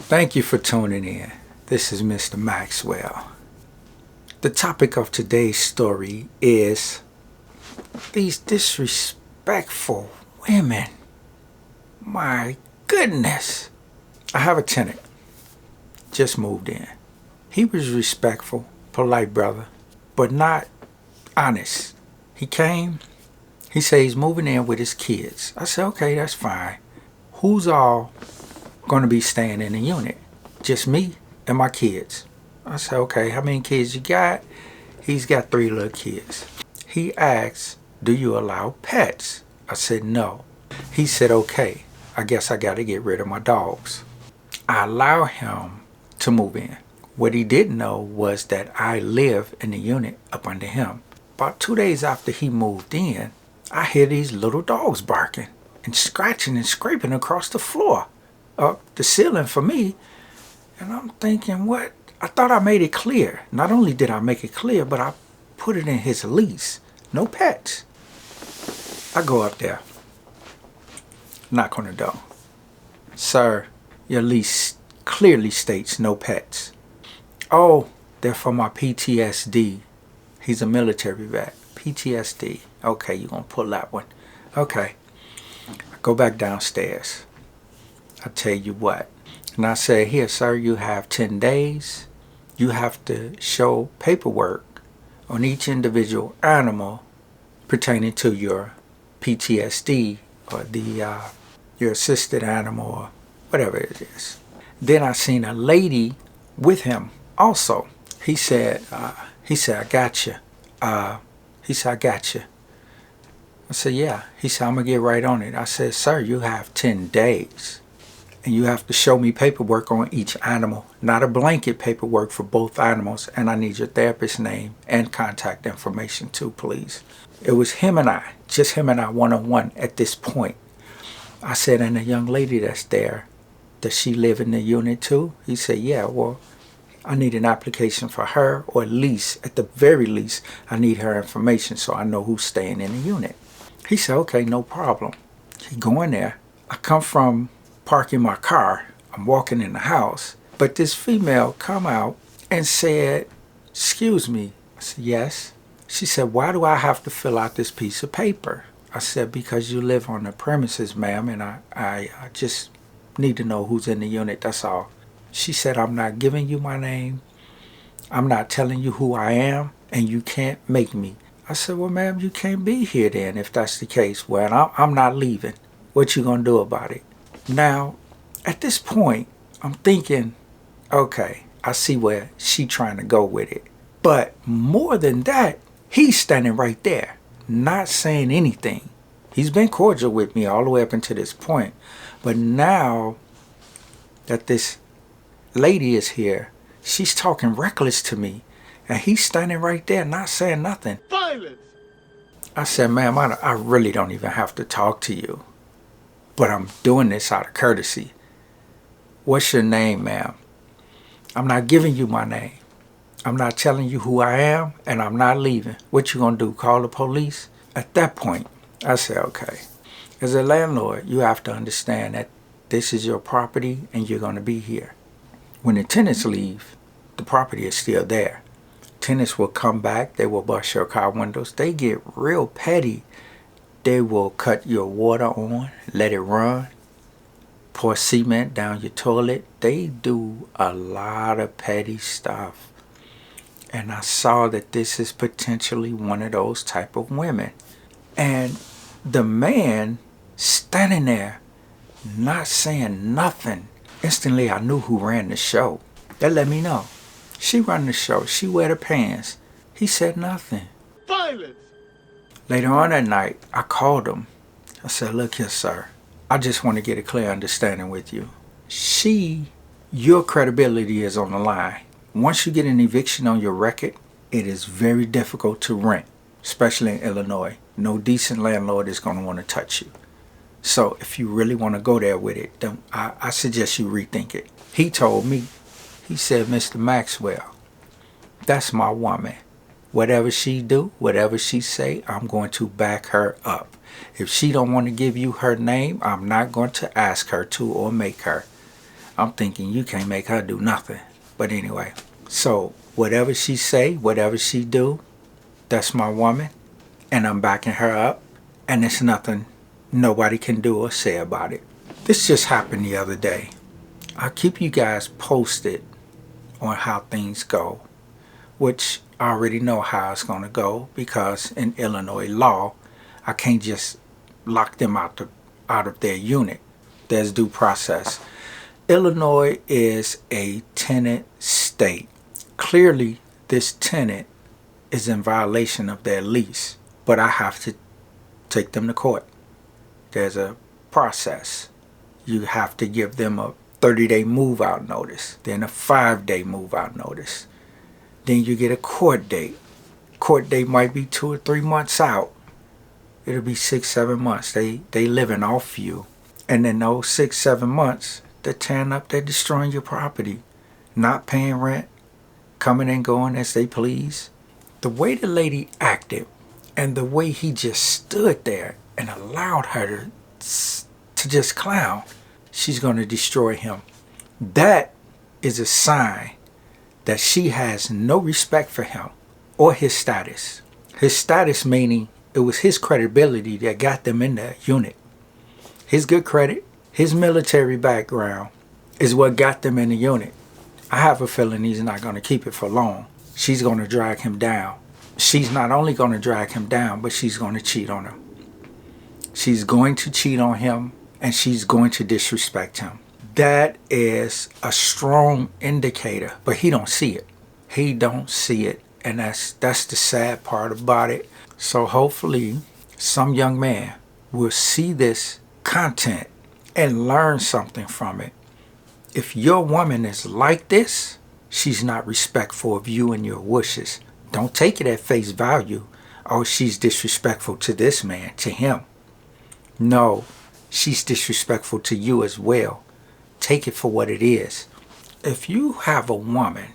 Thank you for tuning in. This is Mr. Maxwell. The topic of today's story is these disrespectful women. My goodness. I have a tenant. Just moved in. He was respectful, polite brother, but not honest. He came, he said he's moving in with his kids. I said, okay, that's fine. Who's all going to be staying in the unit? Just me and my kids. I said, okay, how many kids you got? He's got 3 little kids. He asked, do you allow pets? I said, no. He said, okay, I guess I got to get rid of my dogs. I allow him to move in. What he didn't know was that I live in the unit up under him. About 2 days after he moved in, I hear these little dogs barking and scratching and scraping across the floor, up the ceiling for me. And I'm thinking, what? I thought I made it clear. Not only did I make it clear, but I put it in his lease. No pets. I go up there, knock on the door. Sir, your lease clearly states no pets. Oh, they're for my PTSD. He's a military vet. PTSD. Okay, you're going to pull that one. Okay. I go back downstairs. I tell you what. And I say, here, sir, you have 10 days. You have to show paperwork on each individual animal pertaining to your PTSD or your assisted animal or whatever it is. Then I seen a lady with him also. He said, I got you. He said, I got you. I said, yeah. He said, I'm going to get right on it. I said, sir, you have 10 days. And you have to show me paperwork on each animal, not a blanket paperwork for both animals. And I need your therapist's name and contact information too, please. It was him and I, just him and I one-on-one at this point. I said, and the young lady that's there, does she live in the unit too? He said, yeah, well, I need an application for her, or at least, at the very least, I need her information so I know who's staying in the unit. He said, okay, no problem. He go in there. I come from parking my car. I'm walking in the house. But this female come out and said, excuse me. I said, yes. She said, why do I have to fill out this piece of paper? I said, because you live on the premises, ma'am, and I just need to know who's in the unit, that's all. She said, I'm not giving you my name. I'm not telling you who I am, and you can't make me. I said, well, ma'am, you can't be here then if that's the case. Well, I'm not leaving. What you gonna do about it? Now, at this point, I'm thinking, okay, I see where she trying to go with it. But more than that, he's standing right there, not saying anything. He's been cordial with me all the way up until this point. But now that this lady is here, she's talking reckless to me. And he's standing right there, not saying nothing. Violence! I said, ma'am, I really don't even have to talk to you. But I'm doing this out of courtesy. What's your name, ma'am? I'm not giving you my name. I'm not telling you who I am, and I'm not leaving. What you gonna do, call the police? At that point, I said, okay. As a landlord, you have to understand that this is your property and you're gonna be here. When the tenants leave, the property is still there. Tenants will come back, they will bust your car windows. They get real petty. They will cut your water on, let it run, pour cement down your toilet. They do a lot of petty stuff. And I saw that this is potentially one of those type of women. And the man standing there, not saying nothing. Instantly, I knew who ran the show. That let me know. She run the show. She wear the pants. He said nothing. Violence! Later on that night, I called him. I said, look here, sir. I just want to get a clear understanding with you. Your credibility is on the line. Once you get an eviction on your record, it is very difficult to rent, especially in Illinois. No decent landlord is going to want to touch you. So if you really want to go there with it, I suggest you rethink it. He told me, he said, Mr. Maxwell, that's my woman. Whatever she do, whatever she say, I'm going to back her up. If she don't want to give you her name, I'm not going to ask her to or make her. I'm thinking you can't make her do nothing. But anyway, so whatever she say, whatever she do, that's my woman, and I'm backing her up, and there's nothing nobody can do or say about it. This just happened the other day. I'll keep you guys posted on how things go, which I already know how it's going to go because in Illinois law, I can't just lock them out of their unit. There's due process. Illinois is a tenant state. Clearly, this tenant is in violation of their lease, but I have to take them to court. There's a process. You have to give them a 30-day move-out notice, then a 5-day move-out notice. Then you get a court date. Court date might be 2 or 3 months out. It'll be 6, 7 months. They living off you. And in those 6, 7 months, they're tearing up, they're destroying your property. Not paying rent, coming and going as they please. The way the lady acted and the way he just stood there and allowed her to just clown, she's going to destroy him. That is a sign that she has no respect for him or his status. His status meaning it was his credibility that got them in the unit. His good credit, his military background is what got them in the unit. I have a feeling he's not going to keep it for long. She's going to drag him down. She's not only going to drag him down, but she's going to cheat on him. She's going to cheat on him and she's going to disrespect him. That is a strong indicator, but he don't see it. He don't see it, and that's the sad part about it. So hopefully some young man will see this content and learn something from it. If your woman is like this, she's not respectful of you and your wishes. Don't take it at face value. Oh, she's disrespectful to this man, to him. No, she's disrespectful to you as well. Take it for what it is. If you have a woman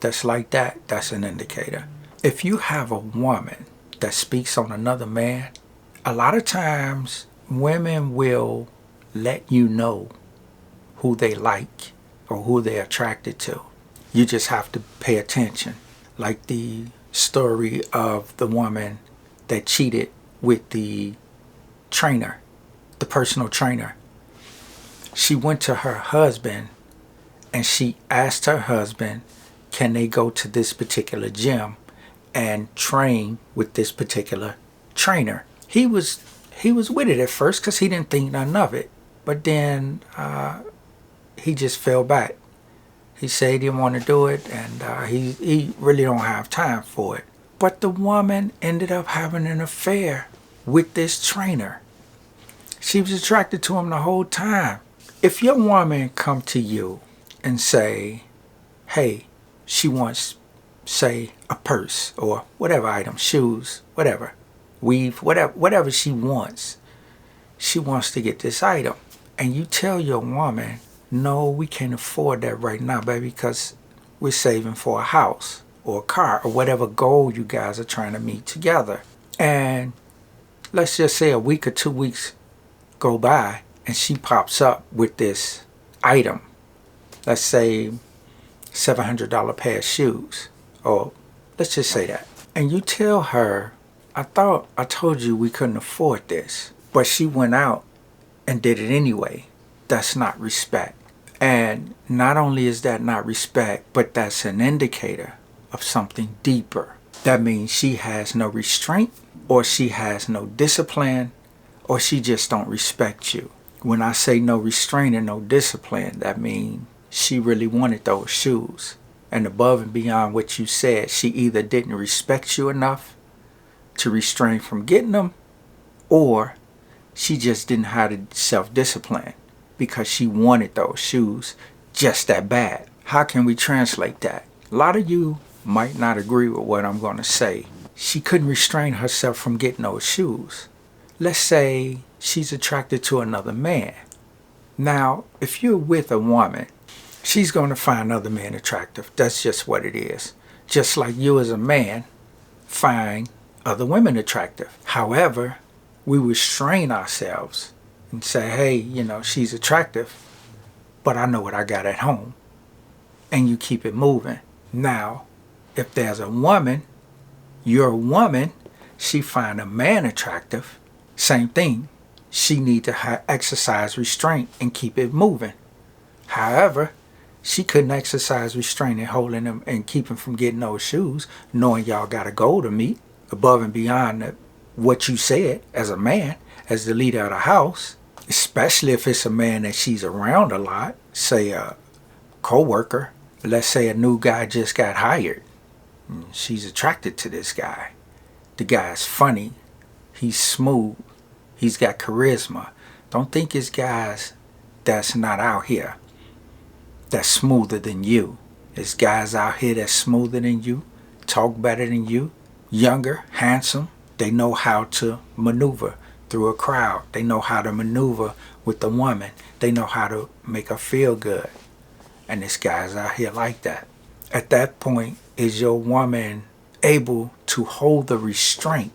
that's like that, that's an indicator. If you have a woman that speaks on another man, a lot of times women will let you know who they like or who they're attracted to. You just have to pay attention. Like the story of the woman that cheated with the trainer, the personal trainer. She went to her husband and she asked her husband, can they go to this particular gym and train with this particular trainer? He was with it at first because he didn't think none of it. But then he just fell back. He said he didn't want to do it and he really don't have time for it. But the woman ended up having an affair with this trainer. She was attracted to him the whole time. If your woman come to you and say, hey, she wants, say, a purse or whatever item, shoes, whatever, weave, whatever she wants to get this item. And you tell your woman, no, we can't afford that right now, baby, because we're saving for a house or a car or whatever goal you guys are trying to meet together. And let's just say a week or 2 weeks go by and she pops up with this item. Let's say $700 pair of shoes, or let's just say that. And you tell her, I thought I told you we couldn't afford this, but she went out and did it anyway. That's not respect. And not only is that not respect, but that's an indicator of something deeper. That means she has no restraint, or she has no discipline, or she just don't respect you. When I say no restraint and no discipline, that means she really wanted those shoes. And above and beyond what you said, she either didn't respect you enough to restrain from getting them, or she just didn't have the self-discipline because she wanted those shoes just that bad. How can we translate that? A lot of you might not agree with what I'm going to say. She couldn't restrain herself from getting those shoes. Let's say she's attracted to another man. Now, if you're with a woman, she's going to find other men attractive. That's just what it is. Just like you as a man find other women attractive. However, we restrain ourselves and say, hey, she's attractive, but I know what I got at home. And you keep it moving. Now, if there's a woman, you're a woman, she find a man attractive, same thing. She need to exercise restraint and keep it moving. However, she couldn't exercise restraint and holding him and keep him from getting those shoes, knowing y'all got a goal to meet above and beyond what you said as a man, as the leader of the house, especially if it's a man that she's around a lot, say a co-worker. Let's say a new guy just got hired. She's attracted to this guy. The guy's funny. He's smooth. He's got charisma. Don't think it's guys that's not out here that's smoother than you. It's guys out here that's smoother than you, talk better than you, younger, handsome. They know how to maneuver through a crowd. They know how to maneuver with the woman. They know how to make her feel good. And this guy's out here like that. At that point, is your woman able to hold the restraint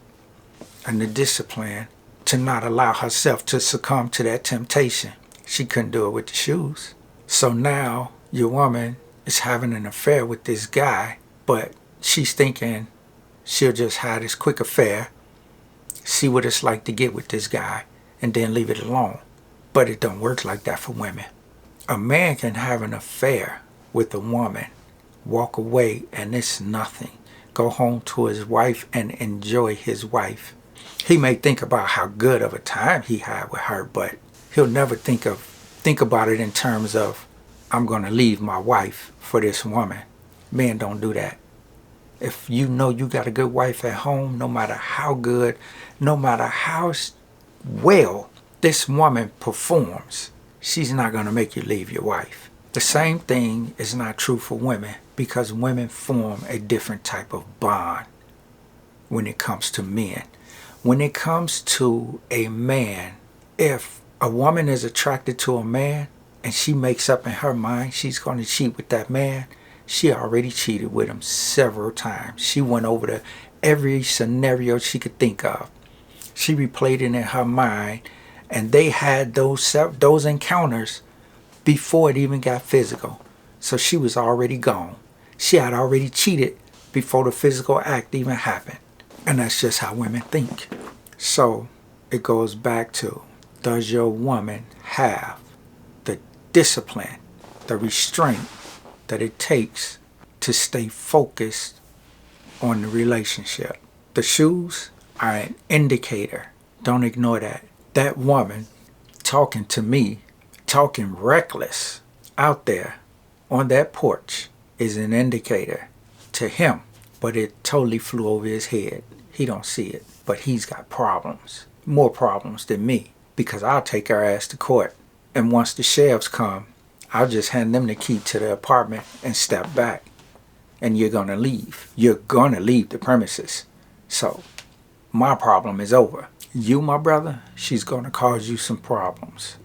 and the discipline to not allow herself to succumb to that temptation? She couldn't do it with the shoes. So now your woman is having an affair with this guy, but she's thinking she'll just have this quick affair, see what it's like to get with this guy, and then leave it alone. But it don't work like that for women. A man can have an affair with a woman, walk away, and it's nothing. Go home to his wife and enjoy his wife. He may think about how good of a time he had with her, but he'll never think about it in terms of, I'm going to leave my wife for this woman. Men don't do that. If you know you got a good wife at home, no matter how good, no matter how well this woman performs, she's not going to make you leave your wife. The same thing is not true for women, because women form a different type of bond when it comes to men. When it comes to a man, if a woman is attracted to a man and she makes up in her mind she's going to cheat with that man, she already cheated with him several times. She went over to every scenario she could think of. She replayed it in her mind, and they had those encounters before it even got physical. So she was already gone. She had already cheated before the physical act even happened. And that's just how women think. So it goes back to, does your woman have the discipline, the restraint that it takes to stay focused on the relationship? The shoes are an indicator. Don't ignore that. That woman talking to me, talking reckless out there on that porch, is an indicator to him. But it totally flew over his head. He don't see it, but he's got problems. More problems than me, because I'll take her ass to court. And once the sheriffs come, I'll just hand them the key to the apartment and step back. And you're going to leave. You're going to leave the premises. So my problem is over. You, my brother, she's going to cause you some problems.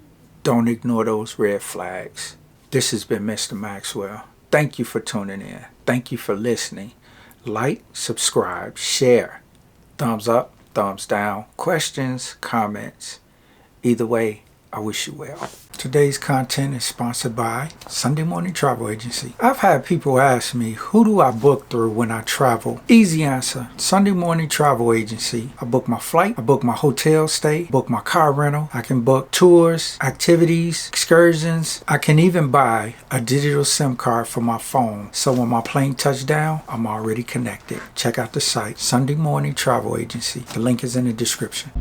Don't ignore those red flags. This has been Mr. Maxwell. Thank you for tuning in. Thank you for listening. Like, subscribe, share. Thumbs up, thumbs down. Questions, comments. Either way, I wish you well. Today's content is sponsored by Sunday Morning Travel Agency. I've had people ask me, who do I book through when I travel? Easy answer, Sunday Morning Travel Agency. I book my flight, I book my hotel stay, book my car rental. I can book tours, activities, excursions. I can even buy a digital SIM card for my phone. So when my plane touches down, I'm already connected. Check out the site, Sunday Morning Travel Agency. The link is in the description.